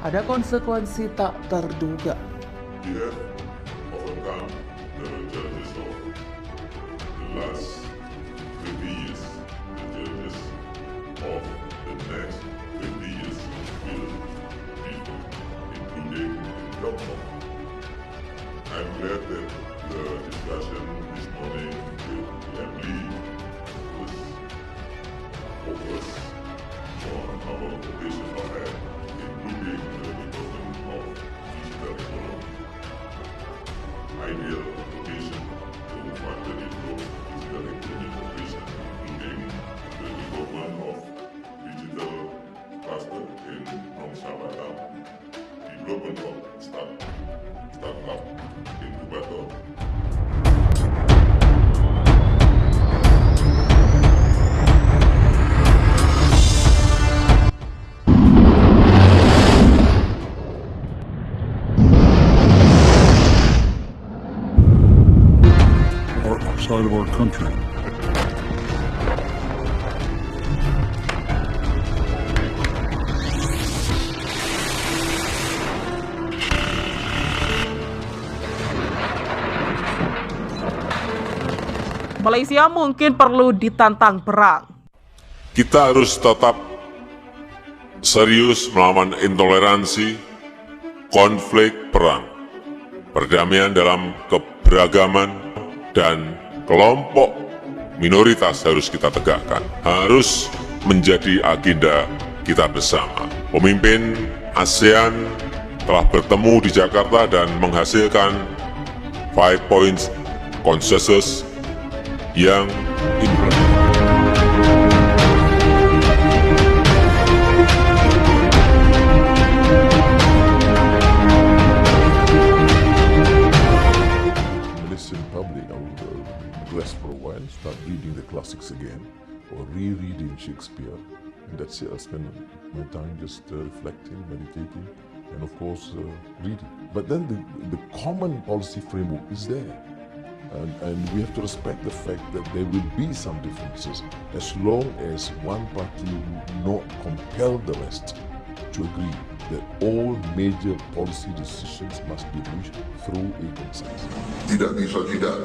ada konsekuensi tak terduga. We have overcome the challenges of the last 50 years. The challenges of the next 50 years will be including Tiongkok. I'm glad that the discussion this morning with Lemli was focused on our operation ahead, including the development of digital economy. Ideal application to further improve digital economy operation, including the development of digital cluster in Nongsa Batam, development of startup incubator. or outside of our country. Malaysia mungkin perlu ditantang perang. Kita harus tetap serius melawan intoleransi, konflik, perang, perdamaian dalam keberagaman, dan kelompok minoritas harus kita tegakkan. Harus menjadi agenda kita bersama. Pemimpin ASEAN telah bertemu di Jakarta dan menghasilkan 5 points consensus yang Malaysian public, I would rest for a while, start reading the classics again, or rereading Shakespeare. And that's it. I spend my time just reflecting, meditating, and of course reading. But then the common policy framework is there. And we have to respect the fact that there will be some differences as long as one party will not compel the rest to agree that all major policy decisions must be reached through a consensus. Tidak bisa tidak,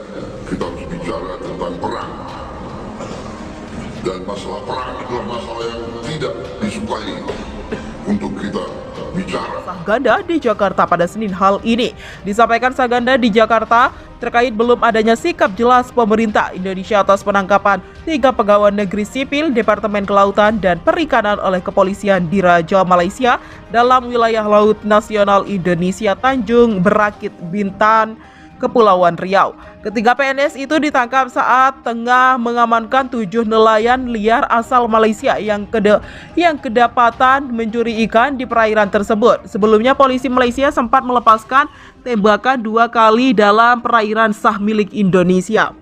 kita harus bicara tentang perang. Dan masalah perang adalah masalah yang tidak disukai untuk kita bicara. Saganda di Jakarta pada Senin. Hal ini disampaikan Saganda di Jakarta terkait belum adanya sikap jelas pemerintah Indonesia atas penangkapan 3 pegawai negeri sipil Departemen Kelautan dan Perikanan oleh Kepolisian di Raja Malaysia dalam wilayah Laut Nasional Indonesia Tanjung Berakit, Bintan, Kepulauan Riau. Ketiga PNS itu ditangkap saat tengah mengamankan 7 nelayan liar asal Malaysia yang kedapatan mencuri ikan di perairan tersebut. Sebelumnya polisi Malaysia sempat melepaskan tembakan 2 kali dalam perairan sah milik Indonesia.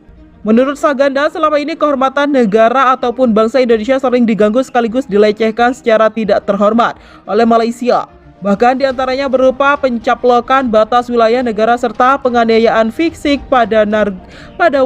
Menurut Saganda, selama ini kehormatan negara ataupun bangsa Indonesia sering diganggu sekaligus dilecehkan secara tidak terhormat oleh Malaysia. Bahkan diantaranya berupa pencaplokan batas wilayah negara serta penganiayaan fisik pada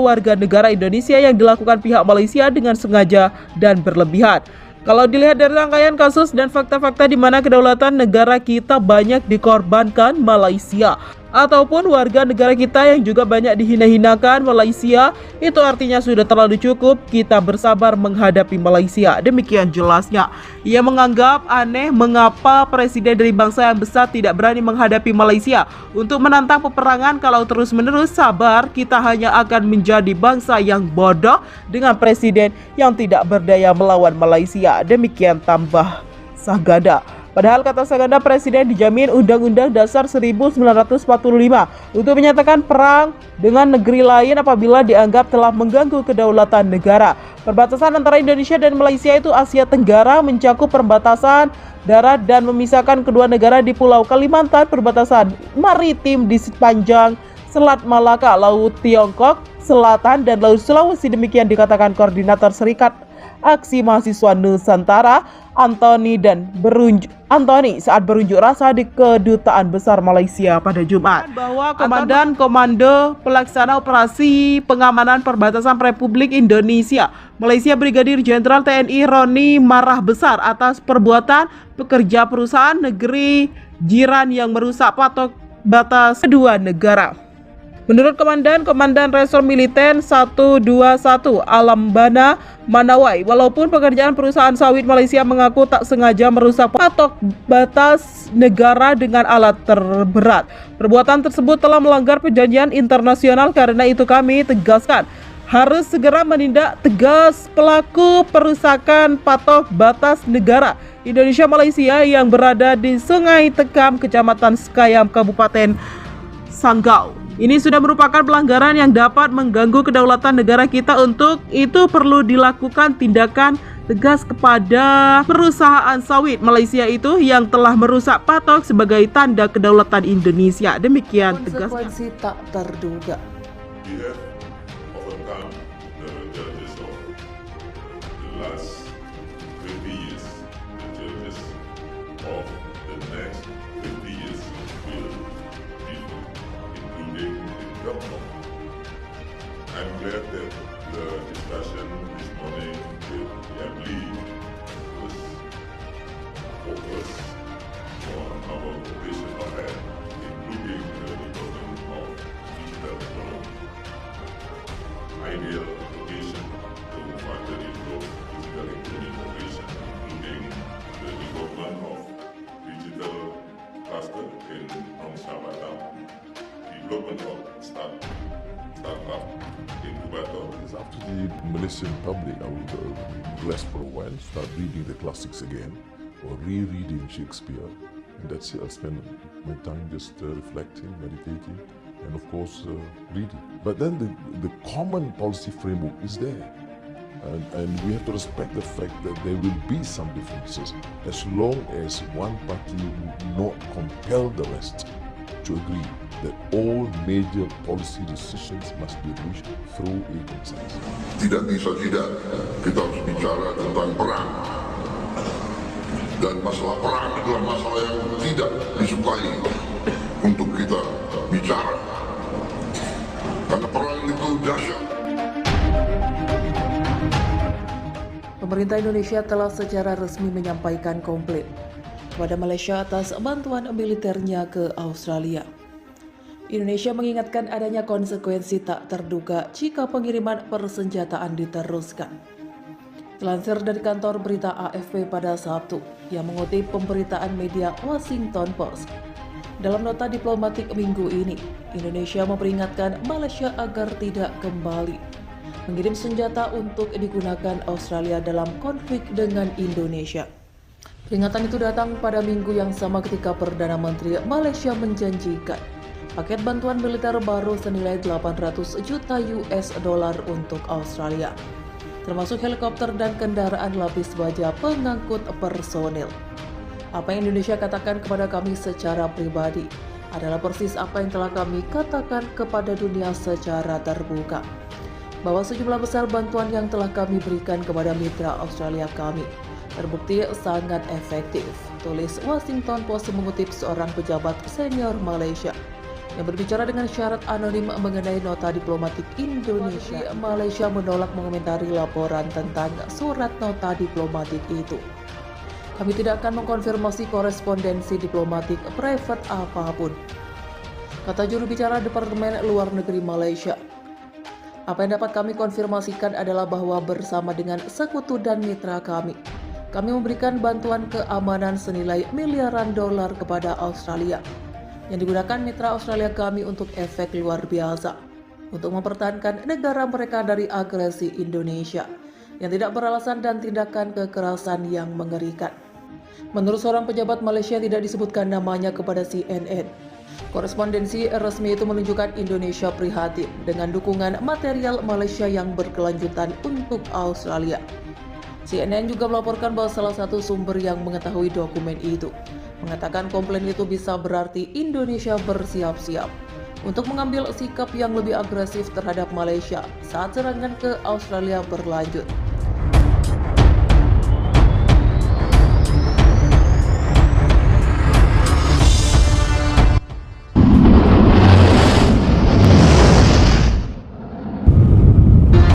warga negara Indonesia yang dilakukan pihak Malaysia dengan sengaja dan berlebihan. Kalau dilihat dari rangkaian kasus dan fakta-fakta di mana kedaulatan negara kita banyak dikorbankan Malaysia, ataupun warga negara kita yang juga banyak dihina-hinakan Malaysia, itu artinya sudah terlalu cukup kita bersabar menghadapi Malaysia. Demikian jelasnya. Ia menganggap aneh mengapa presiden dari bangsa yang besar tidak berani menghadapi Malaysia untuk menantang peperangan. Kalau terus-menerus sabar, kita hanya akan menjadi bangsa yang bodoh dengan presiden yang tidak berdaya melawan Malaysia. Demikian tambah Saganda. Padahal kata Saganda, presiden dijamin Undang-Undang Dasar 1945 untuk menyatakan perang dengan negeri lain apabila dianggap telah mengganggu kedaulatan negara. Perbatasan antara Indonesia dan Malaysia itu Asia Tenggara, mencakup perbatasan darat dan memisahkan kedua negara di Pulau Kalimantan, perbatasan maritim di sepanjang Selat Malaka, Laut Tiongkok Selatan dan Laut Sulawesi. Demikian dikatakan Koordinator Serikat Aksi Mahasiswa Nusantara Antoni saat berunjuk rasa di Kedutaan Besar Malaysia pada Jumat. Bahwa Komandan Komando Pelaksana Operasi Pengamanan Perbatasan Republik Indonesia Malaysia Brigadir Jenderal TNI Roni marah besar atas perbuatan pekerja perusahaan negeri jiran yang merusak patok batas kedua negara. Menurut Komandan Resor Militer 121 Alambana Manawai, walaupun pekerjaan perusahaan sawit Malaysia mengaku tak sengaja merusak patok batas negara dengan alat terberat, perbuatan tersebut telah melanggar perjanjian internasional. Karena itu kami tegaskan harus segera menindak tegas pelaku perusakan patok batas negara Indonesia Malaysia yang berada di Sungai Tekam, Kecamatan Sekayam, Kabupaten Sanggau. Ini sudah merupakan pelanggaran yang dapat mengganggu kedaulatan negara kita. Untuk itu perlu dilakukan tindakan tegas kepada perusahaan sawit Malaysia itu yang telah merusak patok sebagai tanda kedaulatan Indonesia. Demikian tegasnya. Konsekuensi tak terduga. We have overcome the judges of the last 50 years. The judges of the next 50 years will be including the government. I'm glad that the discussion this morning with the was focused on our operation ahead, including the development of digital economy. Ideal location to further improve digital innovation, including the development of digital cluster in Rongsa Batam, development of startup incubator. After the Malaysian public, I would rest for a while, start reading the classics again, or rereading Shakespeare. And that's it. I'll spend my time just reflecting, meditating, and of course reading. But then the common policy framework is there. And we have to respect the fact that there will be some differences as long as one party will not compel the rest to agree that all major policy decisions must be reached through a consensus. Tidak bisa tidak, kita harus bicara tentang perang. Dan masalah perang adalah masalah yang tidak disukai untuk kita bicara. Karena perang itu dahsyat. Pemerintah Indonesia telah secara resmi menyampaikan komplain kepada Malaysia atas bantuan militernya ke Australia. Indonesia mengingatkan adanya konsekuensi tak terduga jika pengiriman persenjataan diteruskan. Dilansir dari kantor berita AFP pada Sabtu yang mengutip pemberitaan media Washington Post, dalam nota diplomatik minggu ini, Indonesia memperingatkan Malaysia agar tidak kembali mengirim senjata untuk digunakan Australia dalam konflik dengan Indonesia. Peringatan itu datang pada minggu yang sama ketika Perdana Menteri Malaysia menjanjikan paket bantuan militer baru senilai 800 juta US dollar untuk Australia, termasuk helikopter dan kendaraan lapis baja pengangkut personil. Apa yang Indonesia katakan kepada kami secara pribadi adalah persis apa yang telah kami katakan kepada dunia secara terbuka, bahwa sejumlah besar bantuan yang telah kami berikan kepada mitra Australia kami terbukti sangat efektif, tulis Washington Post mengutip seorang pejabat senior Malaysia yang berbicara dengan syarat anonim mengenai nota diplomatik Indonesia. Malaysia menolak mengomentari laporan tentang surat nota diplomatik itu. Kami tidak akan mengkonfirmasi korespondensi diplomatik private apapun, kata juru bicara Departemen Luar Negeri Malaysia. Apa yang dapat kami konfirmasikan adalah bahwa bersama dengan sekutu dan mitra kami memberikan bantuan keamanan senilai miliaran dolar kepada Australia yang digunakan mitra Australia kami untuk efek luar biasa untuk mempertahankan negara mereka dari agresi Indonesia yang tidak beralasan dan tindakan kekerasan yang mengerikan. Menurut seorang pejabat Malaysia yang tidak disebutkan namanya kepada CNN, korespondensi resmi itu menunjukkan Indonesia prihatin dengan dukungan material Malaysia yang berkelanjutan untuk Australia. CNN juga melaporkan bahwa salah satu sumber yang mengetahui dokumen itu mengatakan komplain itu bisa berarti Indonesia bersiap-siap untuk mengambil sikap yang lebih agresif terhadap Malaysia saat serangan ke Australia berlanjut.